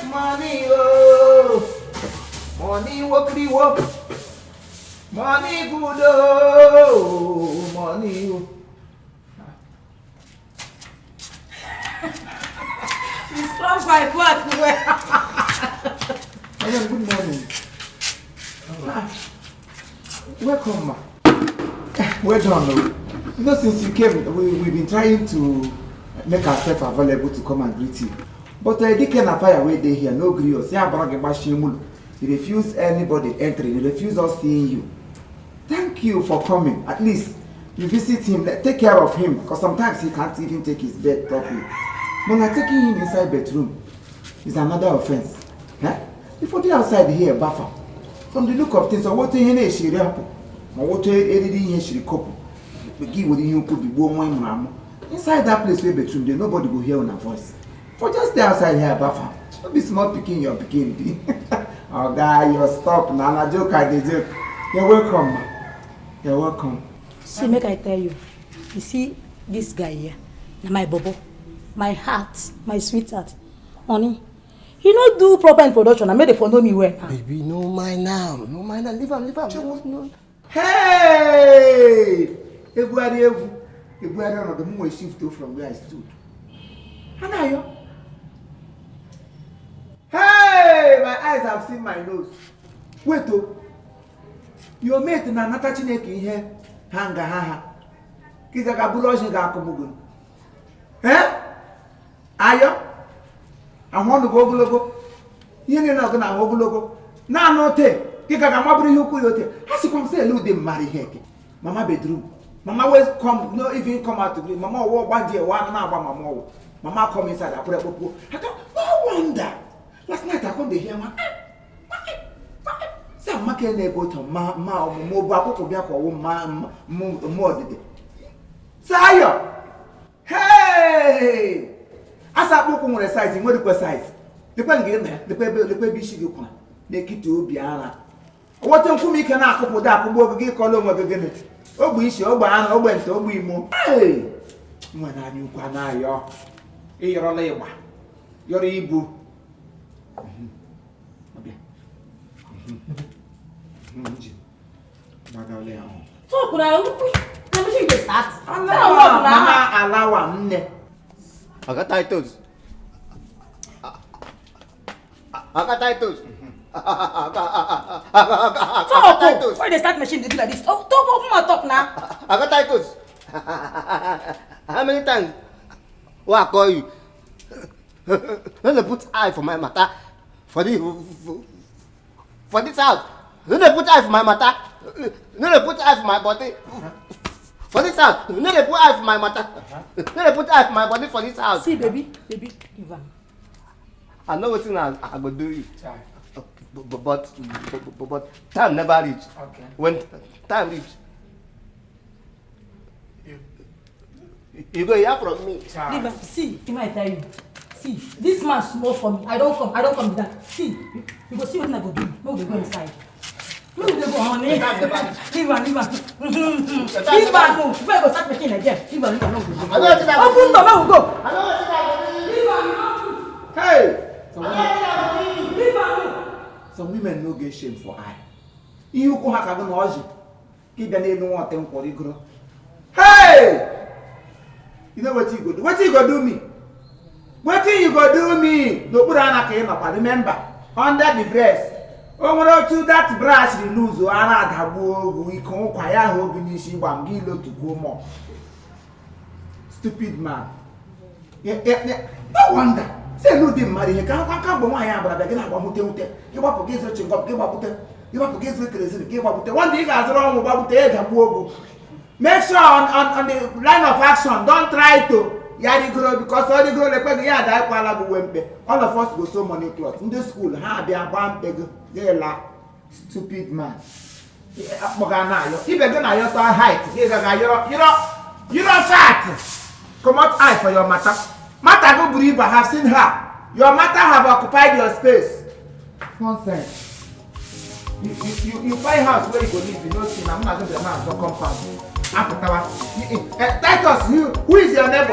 Money, oh. Money, wokey wok. Money, good, oh. Money, oh. It's from my work. Madam, good morning. Welcome, ma. Well done. You know, since you came, we've been trying to make ourselves available to come and greet you. But they can't fire away day here, no grill. He refused anybody entering, he refused us seeing you. Thank you for coming. At least you visit him, take care of him, because sometimes he can't even take his bed properly. When I'm taking him inside bedroom, is another offense. Huh? If you outside here, buffer. From the look of things, I want to hear she rap. I want to hear she couple. Give with you could be warm. Inside that place where bedroom, there nobody will hear on her voice. For just stay outside here, buffer. Don't be small picking your picking. Oh, guy, you're stop. Now, joke, I did joke. You're welcome, ma. You're welcome. See, make I tell you. You see, this guy here, my bobo, my heart, my sweetheart, honey. He not do proper introduction. I made it for know me well. Baby, no mind now. No mind now. Leave him. No. Hey! Everybody on the moon shift from where I stood. How are you? Hey! My eyes have seen my nose. Wait, oh. Your mate na nata chineke ihe hanga haha. Kiza kabulo shi ga akomugun. Eh? Ayo? Ahonu go ogologo. Ihe na go na ogologo. Na no te. Kika ga maburu ihe ukwu yote. Hasi come say elu dey marry heke. Mama bedroom. Mama always come, no even come out to me. Mama walk banje one na agba mama wo. Mama come inside apure popo. I don't no wonder. Last night I come dey hear ma. Say make na go to ma mo bu akoko bia ko wo ma mo dede. Sayo. Hey! Asa akoko nwere size, nwere kwa size. Lekwa nge na, lekwa bi shi gị kwa. Nekiti obi ara. Wote nkumi ike na akụpụ da akụgbo ogige kọlọ onwe gị gịnị. Ogbe isi, ogbe anụ, ogbe nte, ogbe imo. Hey! Nwa na anyị ukwu na ayọ. Ịyọrọla ịgba. Yọrọ ibu. Ọbịa. Nji. Bagale ahụ. Talk now. Let me see you start. Mama alawa nne. I got titles. Talk. Why they start machine they do like this? Talk, open my talk now. I got titles. How many times? What I call you? When they put eye for my matter for this house. When they put eye for my matter. When they put eye for my body. For this house. When they put eye for my matter. When they put eye for my body for this house. See, baby, Ivan. I know what thing I go do you. But time never reach. Okay. When time reach, you go hear from me. Ivan, see, he might tell you. See, this man small for me. I don't come with that. See, you go see what I go do. No, we go inside. No, we go honey. Ivan. Ivan, no. Where go start making again? Ivan, no, we go. Open door, no, we go. Hey! Some women no get shame for eye. You go have a noise. Keep the name one thing for you. Hey! You know what you go do? What you go do me? What you go do me? No put on a came up. Remember, under the breast. Over to that brush you lose. Ana dabu we can quiet ho binishi bangilo to go more. Stupid man. Yeah. No wonder. Say no dey marry he kan bo wan ya brother gina gba mute you wa forget so chingop you wa forget so crazy you wa put one day ga zero mo ba put e da bu ogu make sure on the line of action don't try to yari grow because all the grow le pe ya da kwa la bu wempe all of us go so money cloth in the school ha bia gba mpeg la stupid man akpoga na yo ibe go na your height you ga fat come out eye for your matter. Matter go believe I have seen her. Your matter have occupied your space. Nonsense. You buy house where you go live, you know, see, I'm not going to the house or compound. Titus, who is your neighbor?